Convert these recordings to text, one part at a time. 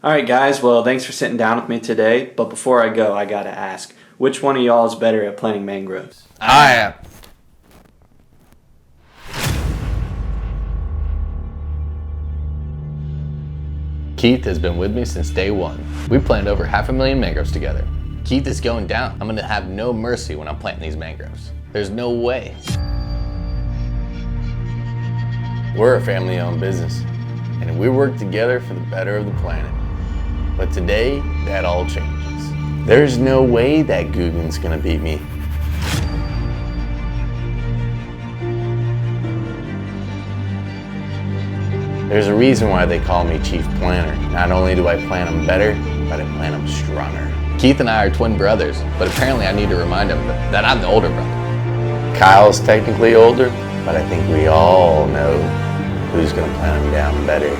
Alright guys, well thanks for sitting down with me today, but before I go I gotta ask, which one of y'all is better at planting mangroves? I am. Keith has been with me since day one. We planted over 500,000 mangroves together. Keith is going down. I'm gonna have no mercy when I'm planting these mangroves. There's no way. We're a family-owned business, and we work together for the better of the planet. But today, that all changes. There's no way that Guggen's gonna beat me. There's a reason why they call me Chief Planner. Not only do I plan them better, but I plan them stronger. Keith and I are twin brothers, but apparently I need to remind him that I'm the older brother. Kyle's technically older, but I think we all know who's gonna plan them down better.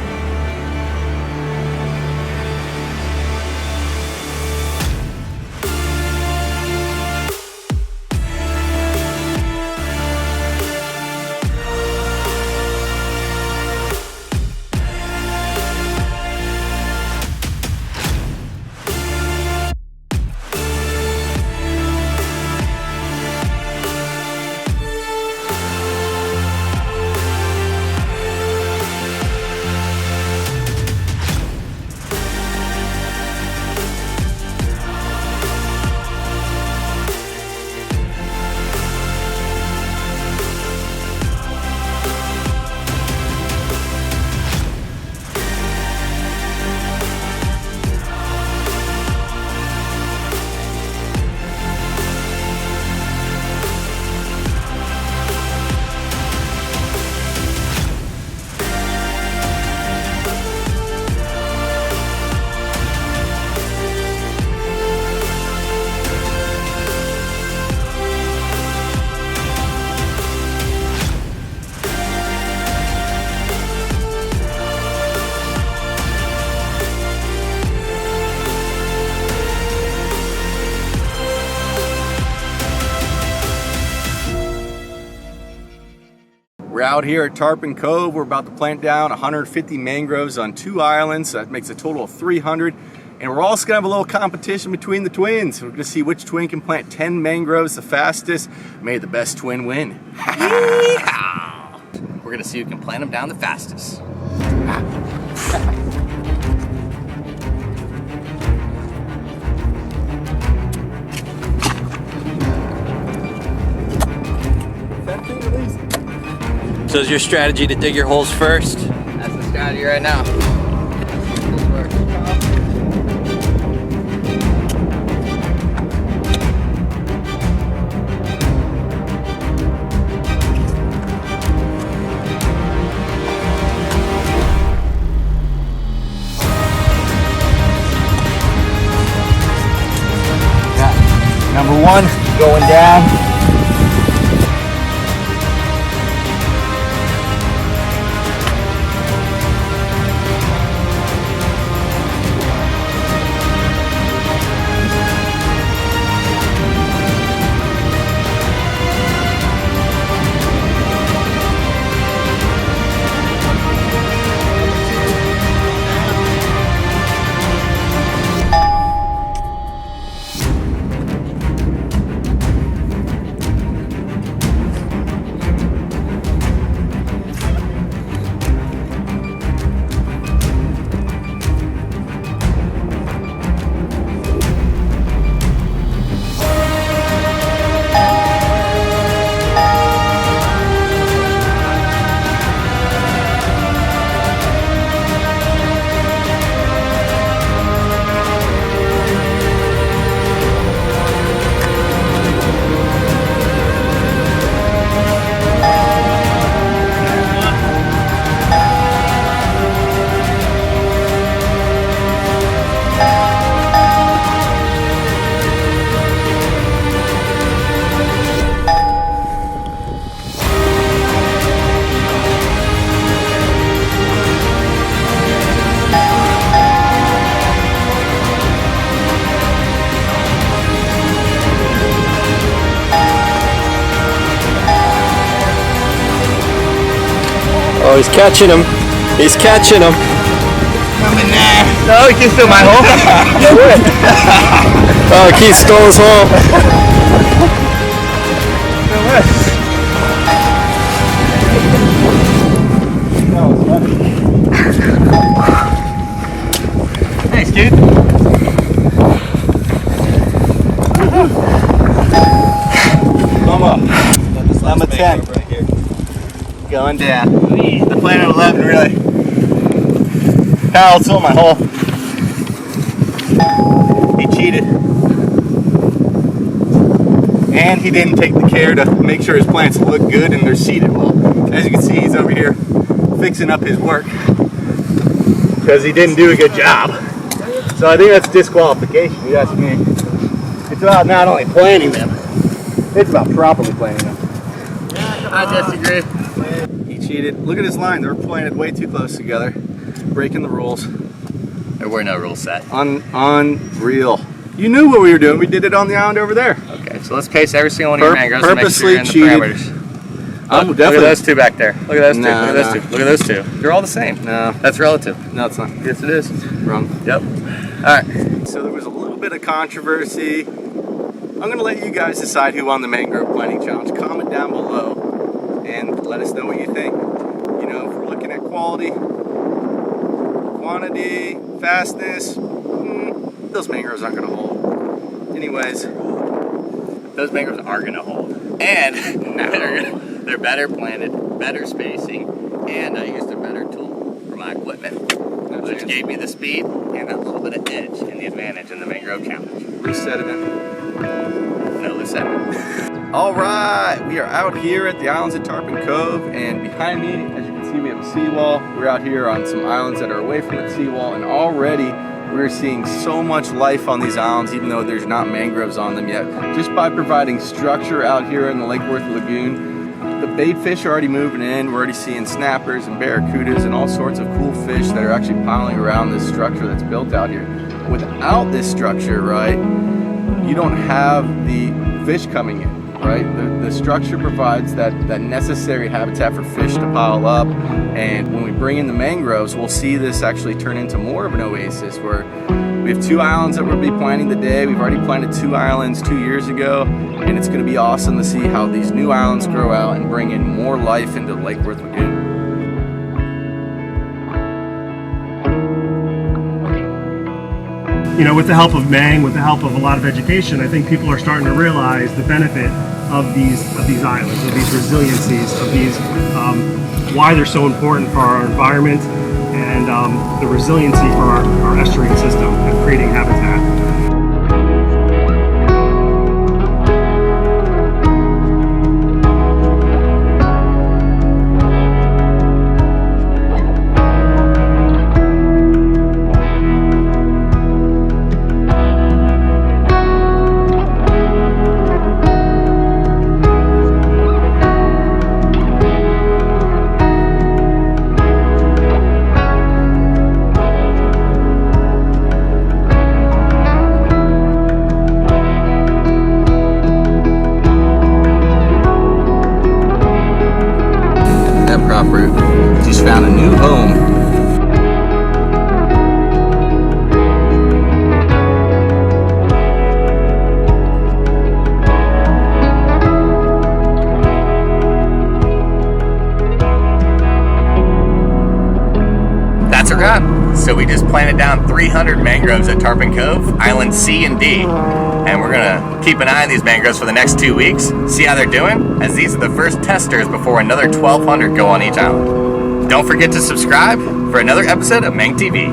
We're out here at Tarpon Cove. We're about to plant down 150 mangroves on 2 islands. So that makes a total of 300. And we're also gonna have a little competition between the twins. We're gonna see which twin can plant 10 mangroves the fastest. May the best twin win. We're gonna see who can plant them down the fastest. So is your strategy to dig your holes first? That's the strategy right now. Number 1 going down. Oh, he's catching him. He's catching him. I'm in there. No, you can steal my hole. Oh, Keith stole his hole. Thanks, dude. Number 10. Right here. Going down. I played at 11, really. Harold stole my hole. He cheated. And he didn't take the care to make sure his plants look good and they're seeded well. As you can see, he's over here fixing up his work because he didn't do a good job. So I think that's disqualification, if you ask me. It's about not only planting them, it's about properly planting them. I disagree. He cheated. Look at his line. They're planted way too close together, breaking the rules. There were no rules set. Unreal. You knew what we were doing. We did it on the island over there. Okay, so let's pace every single one of your mangroves and make sure you're in the cheated. parameters. I'm Look definitely. at those two back there. Look at those two. No, Look at those no. two. Look at those two. They're all the same. No, That's relative. no, it's not. Yes, it is. Wrong. Yep. All right. So there was a little bit of controversy. I'm going to let you guys decide who won the mangrove planting challenge. Comment down below and let us know what you think. You know, if we're looking at quality, quantity, fastness, those mangroves aren't going to hold. Anyways, Those mangroves are going to hold. And they're better planted, better spacing, and I used a better tool for my equipment, which gave me the speed and a little bit of edge and the advantage in the mangrove challenge. loose sediment. No loose sediment. All right, we are out here at the islands of Tarpon Cove, and behind me, as you can see, we have a seawall. We're out here on some islands that are away from that seawall, and already we're seeing so much life on these islands, even though there's not mangroves on them yet. Just by providing structure out here in the Lake Worth Lagoon, the bait fish are already moving in. We're already seeing snappers and barracudas and all sorts of cool fish that are actually piling around this structure that's built out here. Without this structure, right, you don't have the fish coming in. Right, the structure provides that necessary habitat for fish to pile up, and when we bring in the mangroves, we'll see this actually turn into more of an oasis where we have 2 islands that we'll be planting today. We've already planted 2 islands 2 years ago, and it's going to be awesome to see how these new islands grow out and bring in more life into Lake Worth Lagoon. You know, with the help of MANG, with the help of a lot of education, I think people are starting to realize the benefit of these islands, of these resiliencies, of these why they're so important for our environment and the resiliency for our estuarine system and creating habitat. Just found a new home. That's a wrap. So we just planted down 300 mangroves at Tarpon Cove, Island C and D. And we're gonna keep an eye on these mangroves for the next 2 weeks, see how they're doing, as these are the first testers before another 1,200 go on each island. Don't forget to subscribe for another episode of MANG TV.